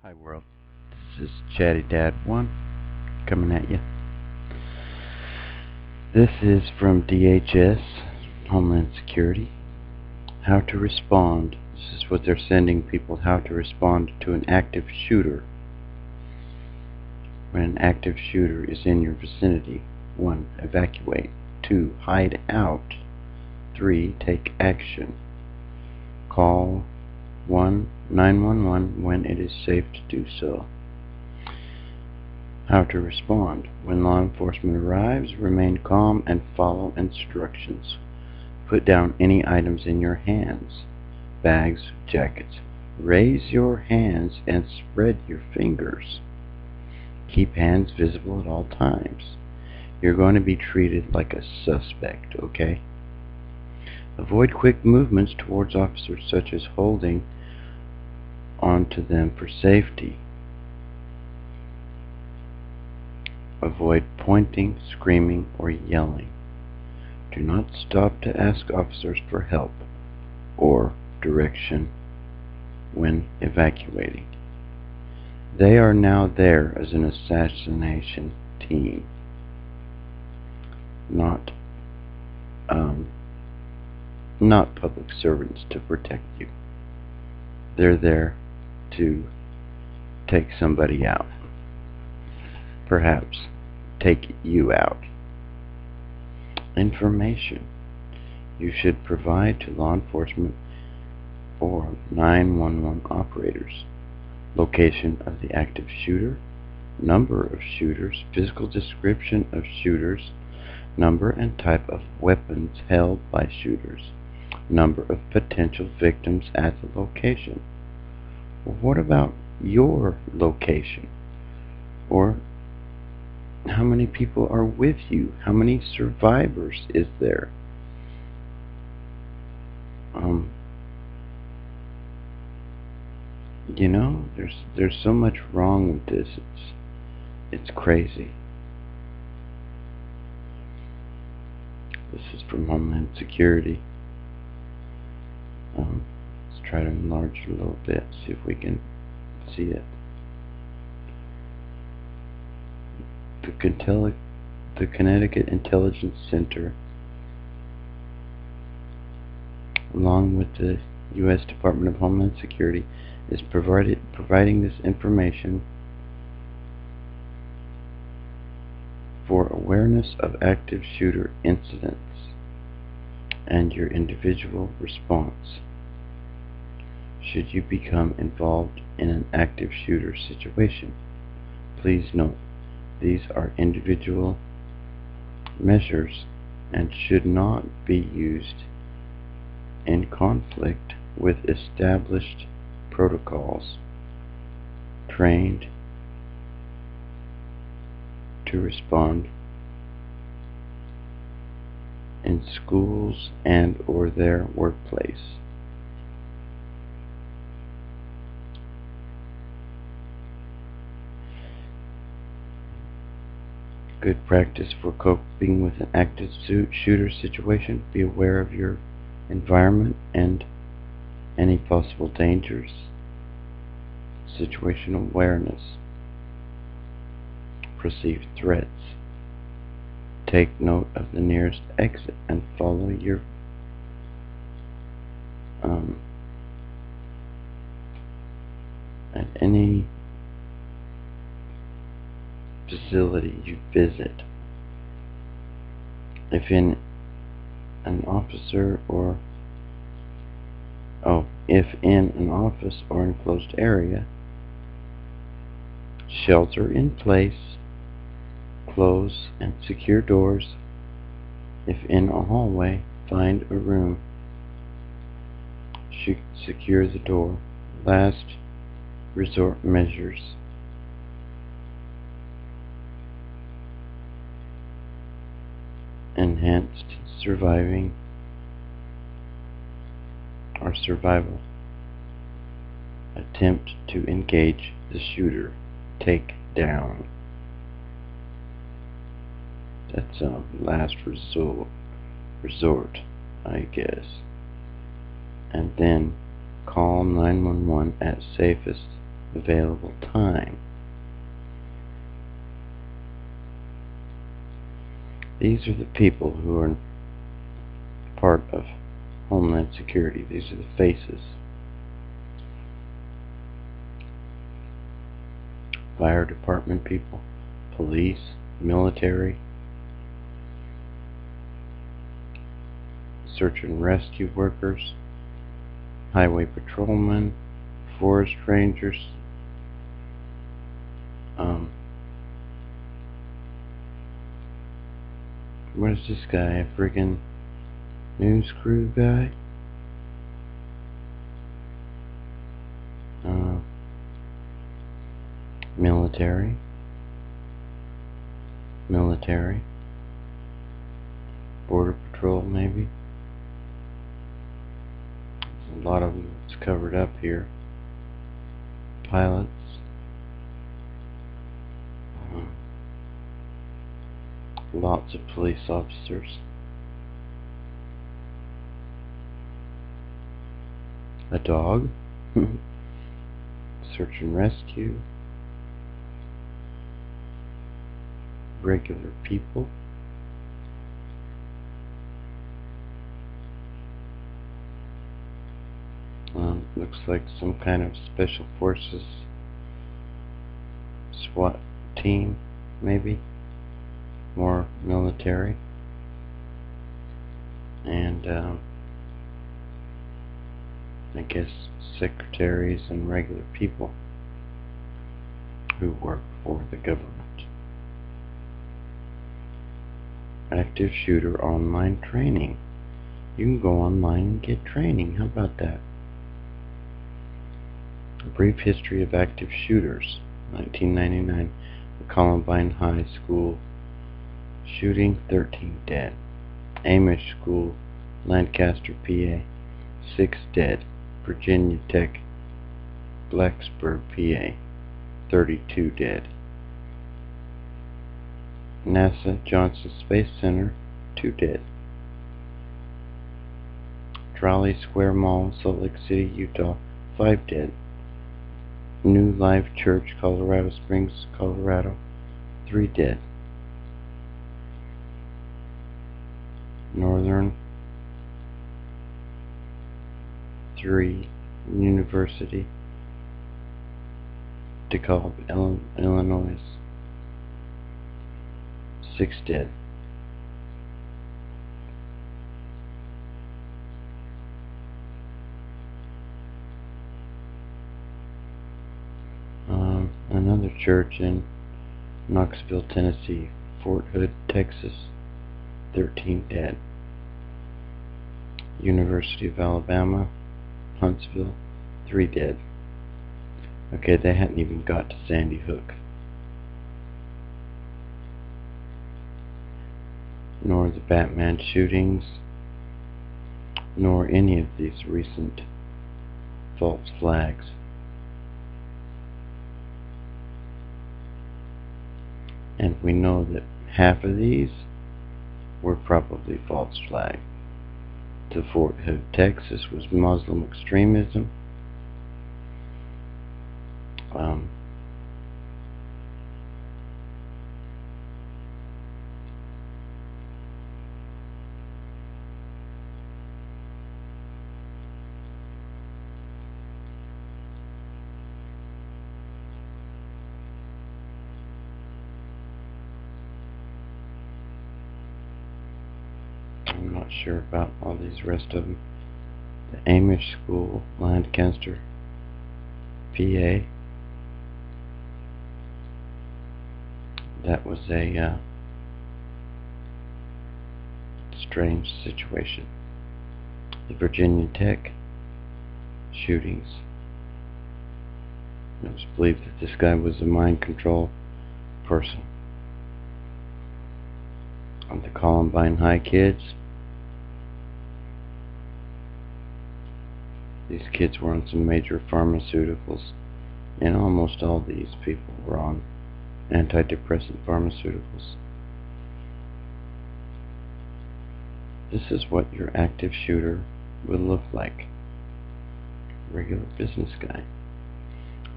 Hi world, this is Chatty Dad 1 coming at you. This is from DHS, Homeland Security. How to respond. This is what they're sending people, how to respond to an active shooter. When an active shooter is in your vicinity. 1. Evacuate. 2. Hide out. 3. Take action. Call 911 when it is safe to do so. How to respond. When law enforcement arrives, remain calm and follow instructions. Put down any items in your hands, bags, jackets. Raise your hands and spread your fingers. Keep hands visible at all times. You're going to be treated like a suspect, okay? Avoid quick movements towards officers, such as holding onto them for safety. Avoid pointing, screaming, or yelling. Do not stop to ask officers for help or direction when evacuating. They are now there as an assassination team, not public servants to protect you. They're there to take somebody out. Perhaps take you out. Information you should provide to law enforcement or 911 operators. Location of the active shooter, number of shooters, physical description of shooters, number and type of weapons held by shooters, number of potential victims at the location. Well, what about your location? Or how many people are with you? How many survivors is there? There's so much wrong with this. It's crazy. This is from Homeland Security. Let's try to enlarge it a little bit, see if we can see it. The Connecticut Intelligence Center, along with the U.S. Department of Homeland Security, is providing this information for awareness of active shooter incidents and your individual response. Should you become involved in an active shooter situation, please note these are individual measures and should not be used in conflict with established protocols trained to respond in schools and or their workplace. Good practice for coping with an active shooter situation. Be aware of your environment and any possible dangers. Situational awareness. Perceived threats. Take note of the nearest exit and follow your at any facility you visit. If in an office or enclosed area, shelter in place, close and secure doors. If in a hallway, find a room, secure the door. Last resort measures. Enhanced survival. Attempt to engage the shooter. Take down. That's a last resort, I guess. And then call 911 at safest available time. These are the people who are part of Homeland Security. These are the faces. Fire department people, police, military, search and rescue workers, highway patrolmen, forest rangers, what is this guy, a friggin' news crew guy? Military, border patrol maybe. There's a lot of them that's covered up here. Pilots. Lots of police officers. A dog. Search and rescue. Regular people. Looks like some kind of special forces SWAT team, maybe. More military. And I guess secretaries and regular people who work for the government. Active shooter online training. You can go online and get training. How about that? A brief history of active shooters. 1999, the Columbine High School shooting, 13 dead. Amish School, Lancaster, PA, 6 dead. Virginia Tech, Blacksburg, PA, 32 dead. NASA Johnson Space Center, 2 dead. Trolley Square Mall, Salt Lake City, Utah, 5 dead. New Life Church, Colorado Springs, Colorado, 3 dead. Northern 3 University, DeKalb, Illinois, 6 dead. Another church in Knoxville, Tennessee, Fort Hood, Texas, 13 dead. University of Alabama, Huntsville, 3 dead. Okay, they hadn't even got to Sandy Hook. Nor the Batman shootings, nor any of these recent false flags. And we know that half of these were probably false flags. To Fort Hood, Texas was Muslim extremism. I'm not sure about all these rest of them. The Amish School, Lancaster, PA. That was a strange situation. The Virginia Tech shootings. It was believed that this guy was a mind control person. On the Columbine High kids, these kids were on some major pharmaceuticals, and almost all these people were on antidepressant pharmaceuticals. This is what your active shooter would look like. Regular business guy.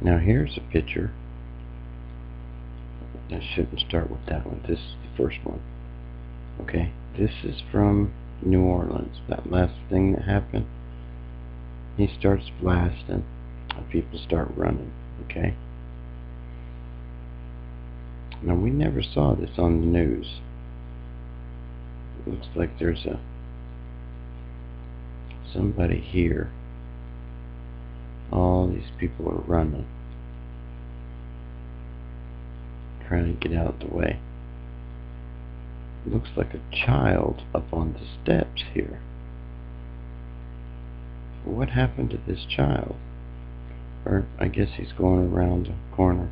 Now here's a picture. I shouldn't start with that one. This is the first one. Okay, this is from New Orleans. That last thing that happened. He starts blasting, and people start running. Okay. Now we never saw this on the news. It looks like there's somebody here. All these people are running, trying to get out of the way. It looks like a child up on the steps here. What happened to this child? Or I guess he's going around the corner.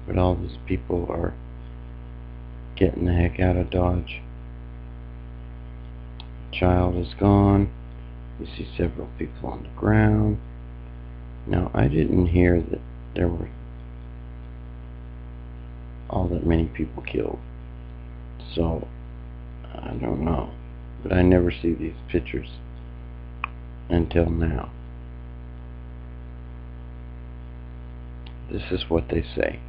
But all these people are getting the heck out of Dodge. The child is gone. You see several people on the ground. Now, I didn't hear that there were all that many people killed. So, I don't know. But I never see these pictures until now. This is what they say.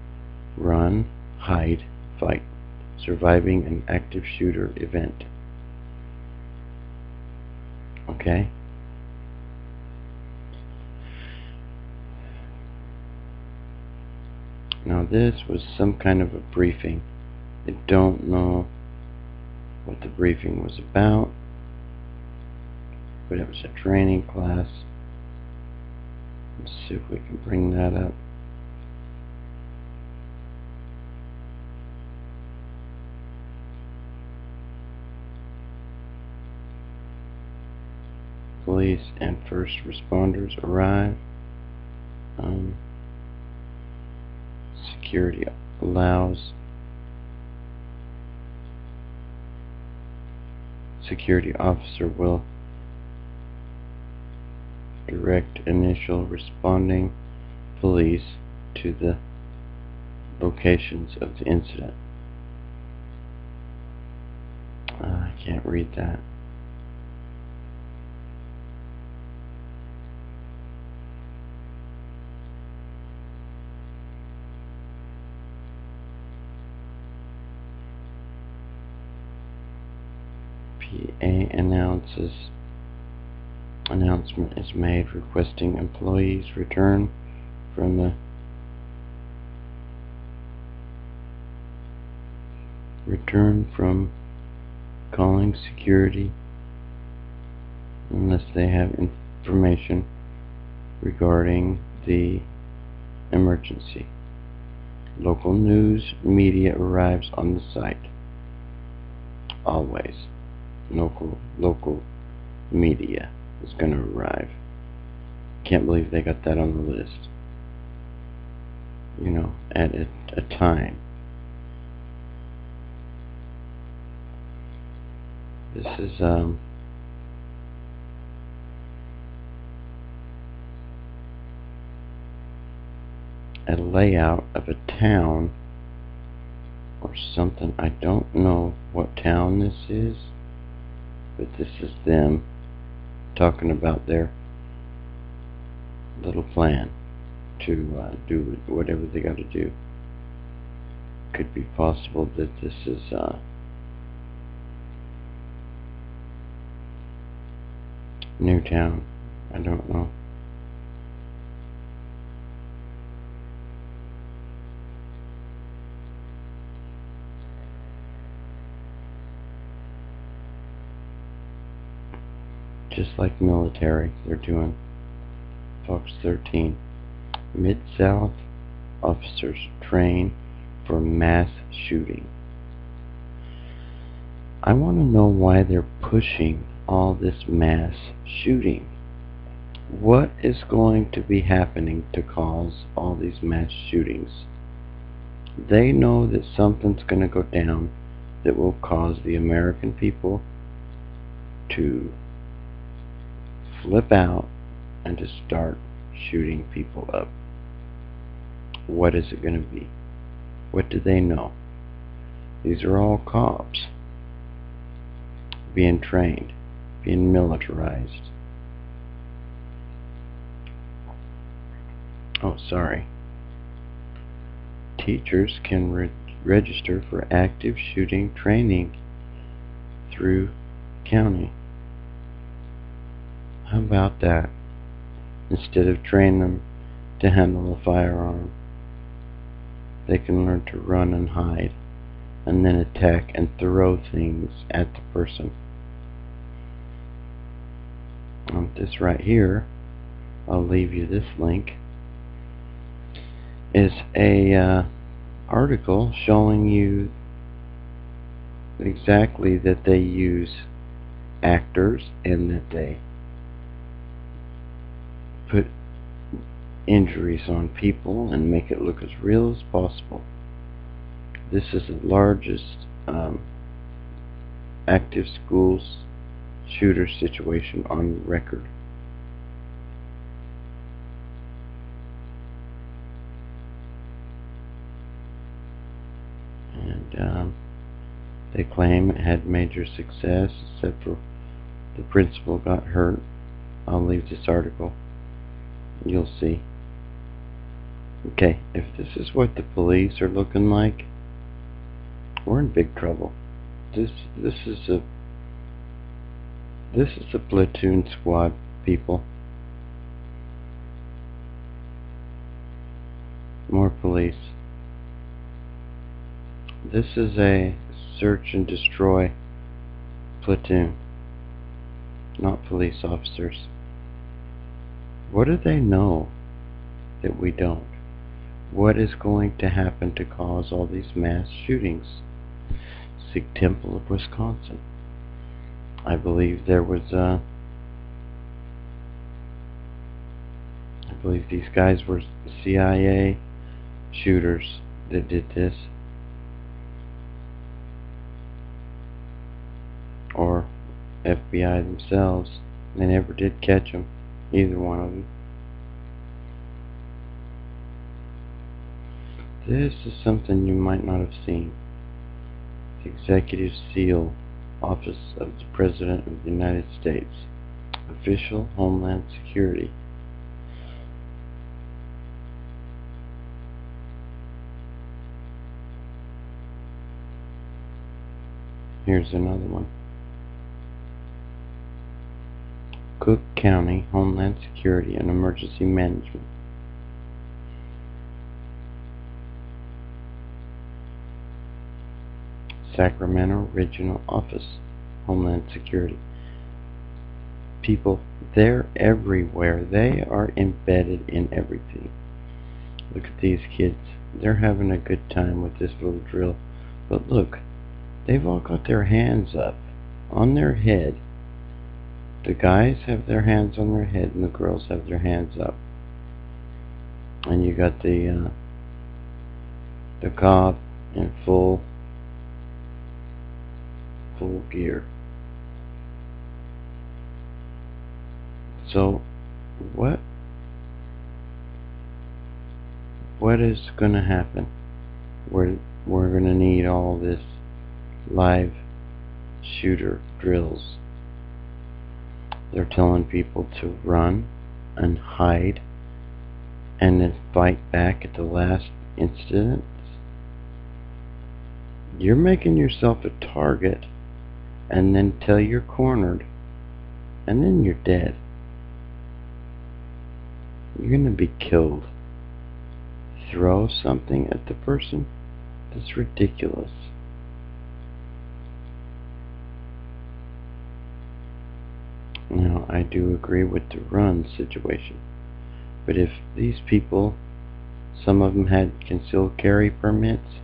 Run, hide, fight. Surviving an active shooter event. Okay? Now this was some kind of a briefing. I don't know what the briefing was about, but it was a training class. Let's see if we can bring that up. Police and first responders arrive. Security allows. Security officer will direct initial responding police to the locations of the incident. I can't read that. PA announcement is made requesting employees return from calling security unless they have information regarding the emergency. Local news media arrives on the site. Always. Local media is going to arrive. Can't believe they got that on the list. You know, at a time. This is a layout of a town or something. I don't know what town this is, but this is them talking about their little plan to do whatever they got to do. Could be possible that this is Newtown. I don't know. Just like military, they're doing. Fox 13. Mid-South officers train for mass shooting. I want to know why they're pushing all this mass shooting. What is going to be happening to cause all these mass shootings? They know that something's going to go down that will cause the American people to flip out and to start shooting people up. What is it going to be? What do they know? These are all cops being trained, being militarized. Oh, sorry. Teachers can register for active shooting training through county. How about that? Instead of training them to handle a firearm, they can learn to run and hide, and then attack and throw things at the person. This right here, I'll leave you this link, is a article showing you exactly that they use actors and that they put injuries on people and make it look as real as possible. This is the largest active schools shooter situation on record. And they claim it had major success, except for the principal got hurt. I'll leave this article. You'll see. Okay, if this is what the police are looking like, we're in big trouble. This is a platoon squad, people. More police. This is a search and destroy platoon, not police officers. What do they know that we don't? What is going to happen to cause all these mass shootings? Sikh Temple of Wisconsin. I believe there was I believe these guys were CIA shooters that did this, or FBI themselves. They never did catch them, either one of them. This is something you might not have seen. The Executive Seal, Office of the President of the United States, Official Homeland Security. Here's another one. Cook County Homeland Security and Emergency Management. Sacramento Regional Office, Homeland Security. People, they're everywhere. They are embedded in everything. Look at these kids. They're having a good time with this little drill. But look, they've all got their hands up on their head. The guys have their hands on their head and the girls have their hands up. And you got the cop in full gear. So what is going to happen? We're going to need all this live shooter drills. They're telling people to run and hide and then fight back at the last instance. You're making yourself a target and then till you're cornered, and then you're dead. You're going to be killed. Throw something at the person? That's ridiculous. Now, I do agree with the run situation. But if these people, some of them had concealed carry permits,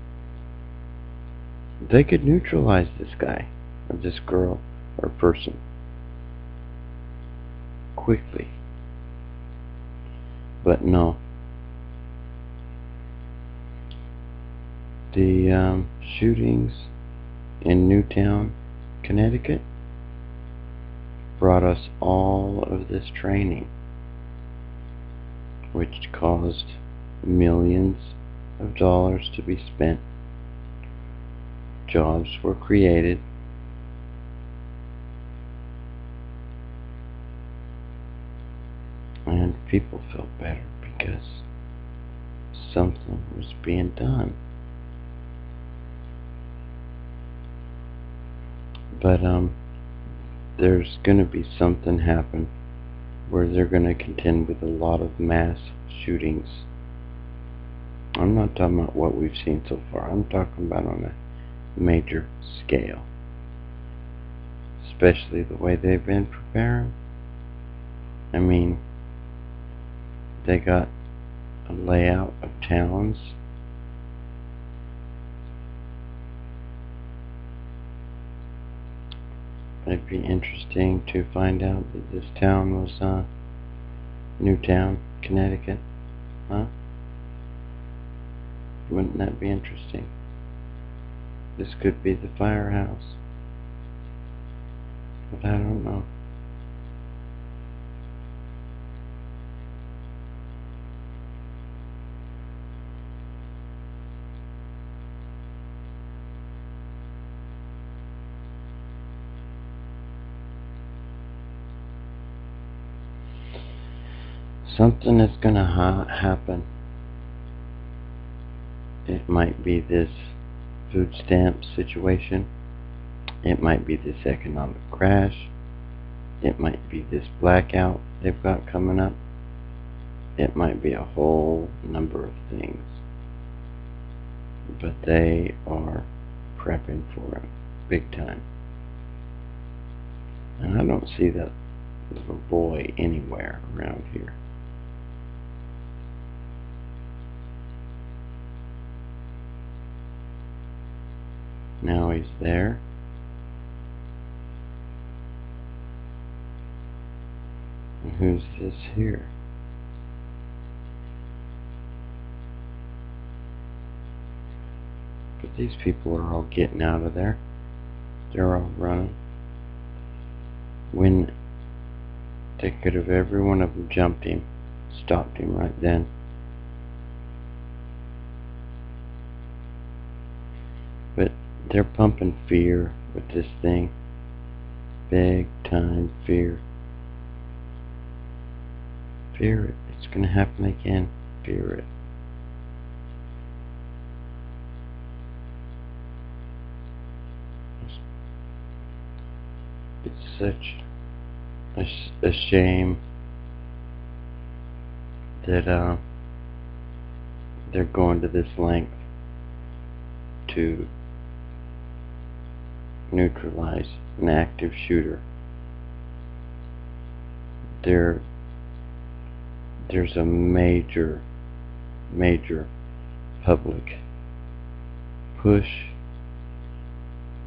they could neutralize this guy, or this girl, or person, quickly. But no. The shootings in Newtown, Connecticut, brought us all of this training, which caused millions of dollars to be spent. Jobs were created. And people felt better because something was being done. But there's going to be something happen where they're going to contend with a lot of mass shootings. I'm not talking about what we've seen so far. I'm talking about on a major scale. Especially the way they've been preparing. I mean, they got a layout of towns. It'd be interesting to find out that this town was Newtown, Connecticut. Huh? Wouldn't that be interesting? This could be the firehouse. But I don't know. Something is gonna happen. It might be this food stamp situation. It might be this economic crash. It might be this blackout they've got coming up. It might be a whole number of things. But they are prepping for it big time. And I don't see that little boy anywhere around here. Now he's there. And who's this here? But these people are all getting out of there. They're all running. When they could have, every one of them jumped him, stopped him right then. But they're pumping fear with this thing. Big time fear. Fear it. It's going to happen again. Fear it. It's such a shame that they're going to this length to neutralize an active shooter. There's a major public push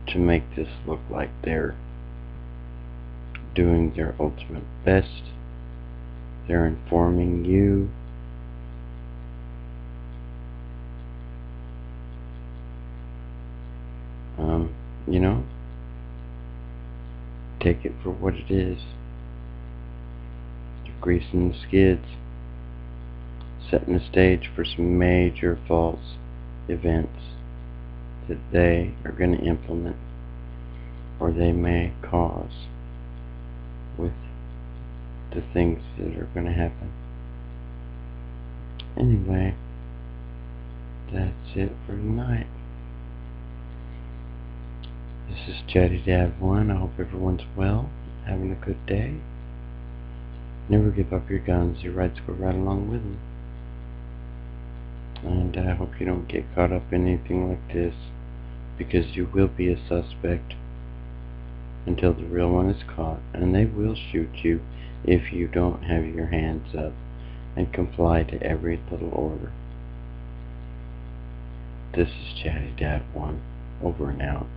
to make this look like they're doing their ultimate best. They're informing you. You know, take it for what it is. They're greasing the skids, setting the stage for some major false events that they are going to implement, or they may cause, with the things that are going to happen. Anyway, that's it for tonight. This is Chatty Dad 1. I hope everyone's well, having a good day. Never give up your guns. Your rights go right along with them. And I hope you don't get caught up in anything like this, because you will be a suspect until the real one is caught, and they will shoot you if you don't have your hands up and comply to every little order. This is Chatty Dad 1. Over and out.